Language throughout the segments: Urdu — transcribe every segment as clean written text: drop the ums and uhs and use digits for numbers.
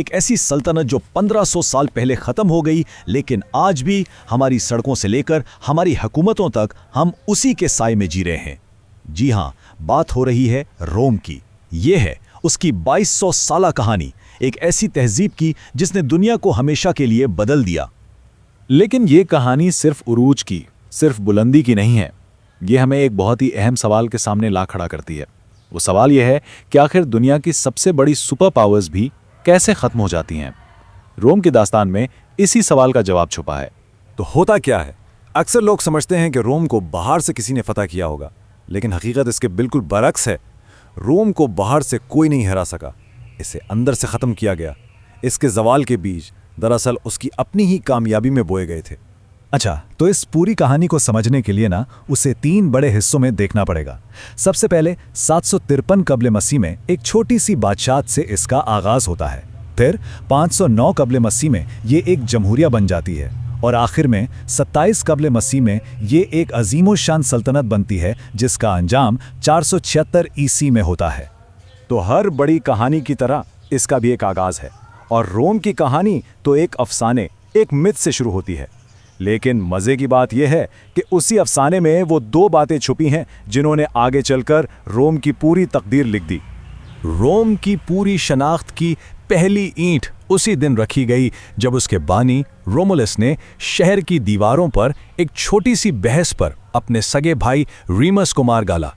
ایک ایسی سلطنت جو 1500 سال پہلے ختم ہو گئی، لیکن آج بھی ہماری سڑکوں سے لے کر ہماری حکومتوں تک ہم اسی کے سائے میں جی رہے ہیں۔ جی ہاں، بات ہو رہی ہے روم کی۔ یہ ہے اس کی 2200 سالہ کہانی، ایک ایسی تہذیب کی جس نے دنیا کو ہمیشہ کے لیے بدل دیا۔ لیکن یہ کہانی صرف عروج کی، صرف بلندی کی نہیں ہے۔ یہ ہمیں ایک بہت ہی اہم سوال کے سامنے لا کھڑا کرتی ہے۔ وہ سوال یہ ہے کہ آخر دنیا کی سب سے بڑی سپر پاورز بھی کیسے ختم ہو جاتی ہیں؟ روم کی داستان میں اسی سوال کا جواب چھپا ہے۔ تو ہوتا کیا ہے؟ اکثر لوگ سمجھتے ہیں کہ روم کو باہر سے کسی نے فتح کیا ہوگا، لیکن حقیقت اس کے بالکل برعکس ہے۔ روم کو باہر سے کوئی نہیں ہرا سکا، اسے اندر سے ختم کیا گیا۔ اس کے زوال کے بیج دراصل اس کی اپنی ہی کامیابی میں بوئے گئے تھے۔ اچھا، تو اس پوری کہانی کو سمجھنے کے لیے اسے 3 بڑے حصوں میں دیکھنا پڑے گا۔ سب سے پہلے 753 قبل مسیح میں ایک چھوٹی سی بادشاہت سے اس کا آغاز ہوتا ہے۔ پھر 509 قبل مسیح میں یہ ایک جمہوریہ بن جاتی ہے، اور آخر میں 27 قبل مسیح میں یہ ایک عظیم الشان سلطنت بنتی ہے جس کا انجام 476 عیسوی میں ہوتا ہے۔ تو ہر بڑی کہانی کی طرح اس کا بھی ایک آغاز ہے، اور روم کی کہانی تو ایک افسانے، ایک مت سے شروع ہوتی ہے۔ لیکن مزے کی بات یہ ہے کہ اسی افسانے میں وہ 2 باتیں چھپی ہیں جنہوں نے آگے چل کر روم کی پوری تقدیر لکھ دی۔ روم کی پوری شناخت کی پہلی اینٹ اسی دن رکھی گئی جب اس کے بانی رومولس نے شہر کی دیواروں پر ایک چھوٹی سی بحث پر اپنے سگے بھائی ریمس کو مار ڈالا۔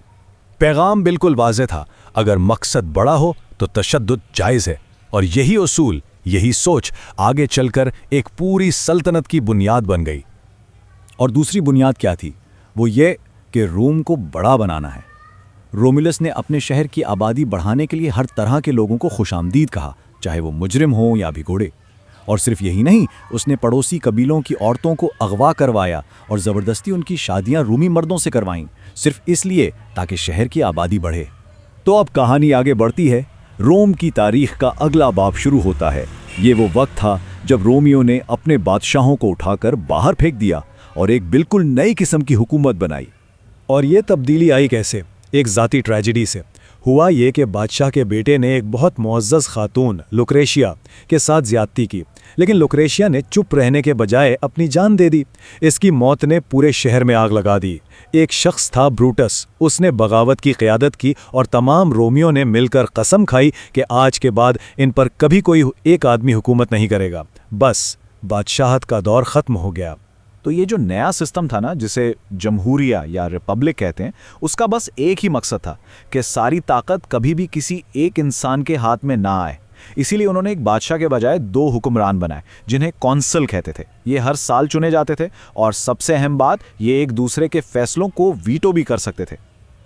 پیغام بالکل واضح تھا، اگر مقصد بڑا ہو تو تشدد جائز ہے، اور یہی اصول، یہی سوچ آگے چل کر ایک پوری سلطنت کی بنیاد بن گئی۔ اور دوسری بنیاد کیا تھی؟ وہ یہ کہ روم کو بڑا بنانا ہے۔ رومولس نے اپنے شہر کی آبادی بڑھانے کے لیے ہر طرح کے لوگوں کو خوش آمدید کہا، چاہے وہ مجرم ہوں یا بھی گھوڑے۔ اور صرف یہی نہیں، اس نے پڑوسی قبیلوں کی عورتوں کو اغوا کروایا اور زبردستی ان کی شادیاں رومی مردوں سے کروائیں، صرف اس لیے تاکہ شہر کی آبادی بڑھے۔ تو اب کہانی آگے بڑھتی ہے۔ روم کی تاریخ کا اگلا باب شروع ہوتا ہے۔ یہ وہ وقت تھا جب رومیوں نے اپنے بادشاہوں کو اٹھا کر باہر پھینک دیا اور ایک بالکل نئی قسم کی حکومت بنائی۔ اور یہ تبدیلی آئی کیسے؟ ایک ذاتی ٹریجڈی سے۔ ہوا یہ کہ بادشاہ کے بیٹے نے ایک بہت معزز خاتون لوکریشیا کے ساتھ زیادتی کی، لیکن لوکریشیا نے چپ رہنے کے بجائے اپنی جان دے دی۔ اس کی موت نے پورے شہر میں آگ لگا دی۔ ایک شخص تھا بروٹس، اس نے بغاوت کی قیادت کی، اور تمام رومیوں نے مل کر قسم کھائی کہ آج کے بعد ان پر کبھی کوئی ایک آدمی حکومت نہیں کرے گا۔ بس بادشاہت کا دور ختم ہو گیا۔ تو یہ جو نیا سسٹم تھا جسے جمہوریہ یا ریپبلک کہتے ہیں، اس کا بس ایک ہی مقصد تھا کہ ساری طاقت کبھی بھی کسی ایک انسان کے ہاتھ میں نہ آئے۔ اسی لیے انہوں نے ایک بادشاہ کے بجائے 2 حکمران بنائے جنہیں کونسل کہتے تھے۔ یہ ہر سال چنے جاتے تھے، اور سب سے اہم بات، یہ ایک دوسرے کے فیصلوں کو ویٹو بھی کر سکتے تھے۔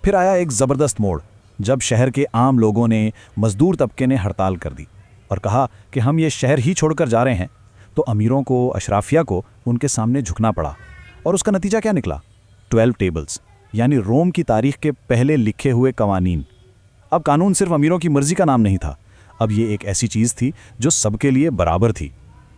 پھر آیا ایک زبردست موڑ، جب شہر کے عام لوگوں نے، مزدور طبقے نے ہڑتال کر دی اور کہا کہ ہم یہ شہر ہی چھوڑ کر جا رہے ہیں۔ تو امیروں کو، اشرافیہ کو ان کے سامنے جھکنا پڑا، اور اس کا نتیجہ کیا نکلا؟ 12 ٹیبلز، یعنی روم کی تاریخ کے پہلے لکھے ہوئے قوانین۔ اب قانون صرف امیروں کی مرضی کا نام نہیں تھا، اب یہ ایک ایسی چیز تھی جو سب کے لیے برابر تھی۔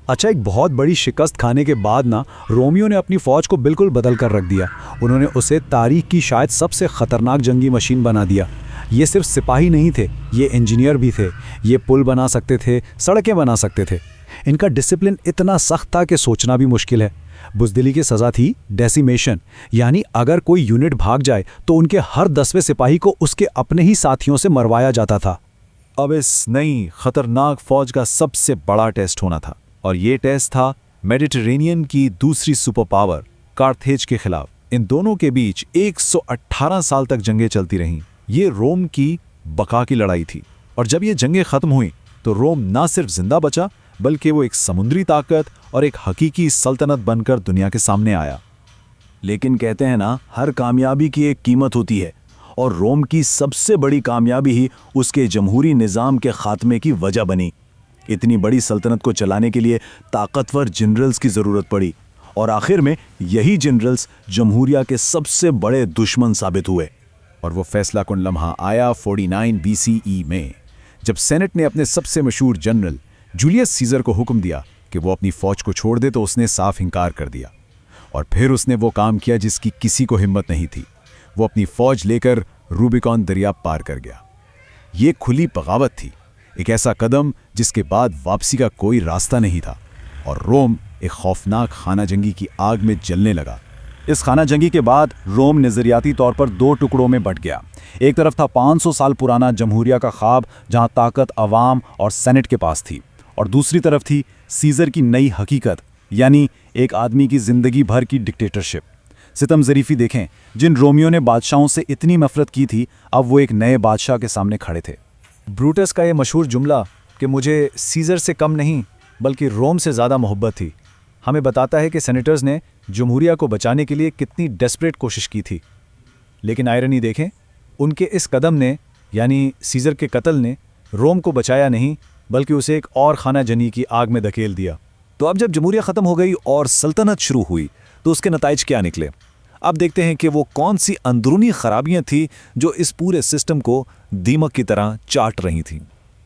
اچھا، ایک بہت بڑی شکست کھانے کے بعد رومیوں نے اپنی فوج کو بالکل بدل کر رکھ دیا۔ انہوں نے اسے تاریخ کی شاید سب سے خطرناک جنگی مشین بنا دیا۔ یہ صرف سپاہی نہیں تھے، یہ انجینئر بھی تھے۔ یہ پل بنا سکتے تھے، سڑکیں بنا سکتے تھے۔ ان کا ڈسپلن اتنا سخت تھا کہ سوچنا بھی مشکل ہے۔ بزدلی کی سزا تھی ڈیسیمیشن، یعنی اگر کوئی یونٹ بھاگ جائے تو ان کے ہر 10ویں سپاہی کو اس کے اپنے ہی ساتھیوں سے مروایا جاتا تھا۔ اب اس نئی خطرناک فوج کا سب سے بڑا ٹیسٹ ہونا تھا، اور یہ ٹیسٹ تھا میڈیٹرینین کی دوسری سپر پاور کارتھیج کے خلاف۔ ان دونوں کے بیچ 118 سال تک جنگیں چلتی رہیں۔ یہ روم کی بقا کی لڑائی تھی، اور جب یہ جنگیں ختم ہوئیں تو روم نہ صرف زندہ بچا، بلکہ وہ ایک سمندری طاقت اور ایک حقیقی سلطنت بن کر دنیا کے سامنے آیا۔ لیکن کہتے ہیں ہر کامیابی کی ایک قیمت ہوتی ہے، اور روم کی سب سے بڑی کامیابی ہی اس کے جمہوری نظام کے خاتمے کی وجہ بنی۔ اتنی بڑی سلطنت کو چلانے کے لیے طاقتور جنرلز کی ضرورت پڑی، اور آخر میں یہی جنرلز جمہوریہ کے سب سے بڑے دشمن ثابت ہوئے۔ اور وہ فیصلہ کن لمحہ آیا 49 BCE میں، جب سینٹ نے اپنے سب سے مشہور جنرل جولیس سیزر کو حکم دیا کہ وہ اپنی فوج کو چھوڑ دے، تو اس نے صاف انکار کر دیا۔ اور پھر اس نے وہ کام کیا جس کی کسی کو ہمت نہیں تھی۔ وہ اپنی فوج لے کر روبیکون دریا پار کر گیا۔ یہ کھلی بغاوت تھی۔ ایک ایسا قدم جس کے بعد واپسی کا کوئی راستہ نہیں تھا، اور روم ایک خوفناک خانہ جنگی کی آگ میں جلنے لگا۔ اس خانہ جنگی کے بعد روم نظریاتی طور پر دو ٹکڑوں میں بٹ گیا۔ ایک طرف تھا 500 سال پرانا جمہوریہ کا خواب جہاں طاقت عوام اور سینٹ کے پاس تھی، اور دوسری طرف تھی سیزر کی نئی حقیقت، یعنی ایک آدمی کی زندگی بھر کی ڈکٹیٹرشپ۔ ستم ظریفی دیکھیں، جن رومیو نے بادشاہوں سے اتنی نفرت کی تھی، اب وہ ایک نئے بادشاہ کے سامنے کھڑے تھے۔ بروٹس کا یہ مشہور جملہ کہ مجھے سیزر سے کم نہیں بلکہ روم سے زیادہ محبت تھی، ہمیں بتاتا ہے کہ سینیٹرز نے جمہوریہ کو بچانے کے لیے کتنی ڈیسپریٹ کوشش کی تھی۔ لیکن آئرنی دیکھیں، ان کے اس قدم نے، یعنی سیزر کے قتل نے، روم کو بچایا نہیں بلکہ اسے ایک اور خانہ جنی کی آگ میں دھکیل دیا۔ تو اب جب جمہوریہ ختم ہو گئی اور سلطنت شروع ہوئی تو اس کے نتائج کیا نکلے؟ اب دیکھتے ہیں کہ وہ کون سی اندرونی خرابیاں تھیں جو اس پورے سسٹم کو دیمک کی طرح چاٹ رہی تھیں۔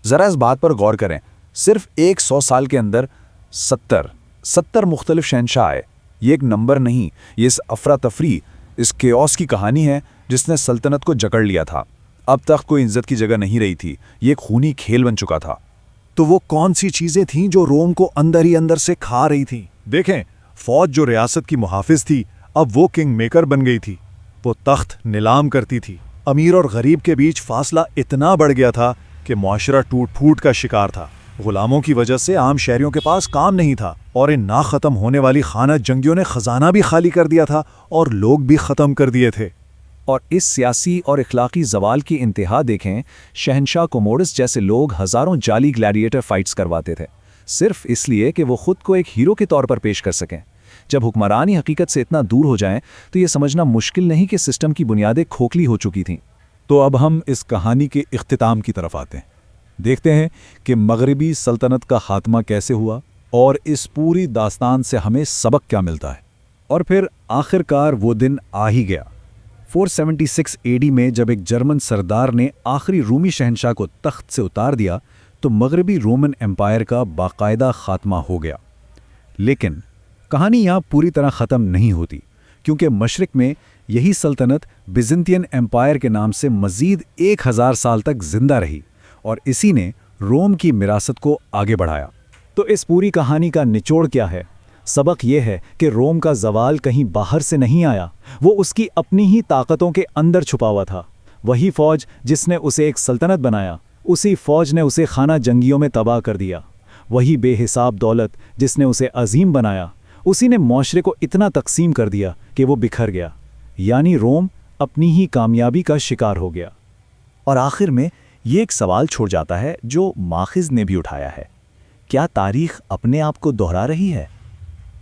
ذرا اس بات پر غور کریں، صرف 100 سال کے اندر 70 مختلف شہنشاہ آئے۔ یہ ایک نمبر نہیں، یہ اس افراتفری، اس کیوس کی کہانی ہے جس نے سلطنت کو جکڑ لیا تھا۔ اب تک کوئی عزت کی جگہ نہیں رہی تھی، یہ ایک خونی کھیل بن چکا تھا۔ تو وہ کون سی چیزیں تھیں جو روم کو اندر ہی اندر سے کھا رہی تھیں؟ دیکھیں، فوج جو ریاست کی محافظ تھی اب وہ کنگ میکر بن گئی تھی، وہ تخت نیلام کرتی تھی۔ امیر اور غریب کے بیچ فاصلہ اتنا بڑھ گیا تھا کہ معاشرہ ٹوٹ پھوٹ کا شکار تھا۔ غلاموں کی وجہ سے عام شہریوں کے پاس کام نہیں تھا، اور ان نہ ختم ہونے والی خانہ جنگیوں نے خزانہ بھی خالی کر دیا تھا اور لوگ بھی ختم کر دیے تھے۔ اور اس سیاسی اور اخلاقی زوال کی انتہا دیکھیں، شہنشاہ کوموڈس جیسے لوگ ہزاروں جعلی گلیڈیٹر فائٹس کرواتے تھے، صرف اس لیے کہ وہ خود کو ایک ہیرو کے طور پر پیش کر سکیں۔ جب حکمرانی حقیقت سے اتنا دور ہو جائیں تو یہ سمجھنا مشکل نہیں کہ سسٹم کی بنیادیں کھوکھلی ہو چکی تھیں۔ تو اب ہم اس کہانی کے اختتام کی طرف آتے ہیں، دیکھتے ہیں کہ مغربی سلطنت کا خاتمہ کیسے ہوا اور اس پوری داستان سے ہمیں سبق کیا ملتا ہے۔ اور پھر آخر کار وہ دن آ ہی گیا۔ 476 AD میں جب ایک جرمن سردار نے آخری رومی شہنشاہ کو تخت سے اتار دیا تو مغربی رومن امپائر کا باقاعدہ خاتمہ ہو گیا۔ لیکن کہانی یہاں پوری طرح ختم نہیں ہوتی، کیونکہ مشرق میں یہی سلطنت بیزنطین امپائر کے نام سے مزید 1000 سال تک زندہ رہی، اور اسی نے روم کی وراثت کو آگے بڑھایا۔ تو اس پوری کہانی کا نچوڑ کیا ہے؟ سبق یہ ہے کہ روم کا زوال کہیں باہر سے نہیں آیا، وہ اس کی اپنی ہی طاقتوں کے اندر چھپا ہوا تھا۔ وہی فوج جس نے اسے ایک سلطنت بنایا، اسی فوج نے اسے خانہ جنگیوں میں تباہ کر دیا۔ وہی بے حساب دولت جس نے اسے عظیم بنایا، اسی نے معاشرے کو اتنا تقسیم کر دیا کہ وہ بکھر گیا، یعنی روم اپنی ہی کامیابی کا شکار ہو گیا۔ اور آخر میں یہ ایک سوال چھوڑ جاتا ہے جو ماخذ نے بھی اٹھایا ہے، کیا تاریخ اپنے آپ کو دہرا رہی ہے؟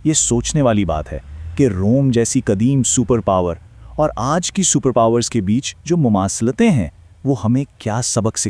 یہ سوچنے والی بات ہے کہ روم جیسی قدیم سپر پاور اور آج کی سپر پاورز کے بیچ جو مماثلتیں ہیں وہ ہمیں کیا سبق سکھاتی ہیں۔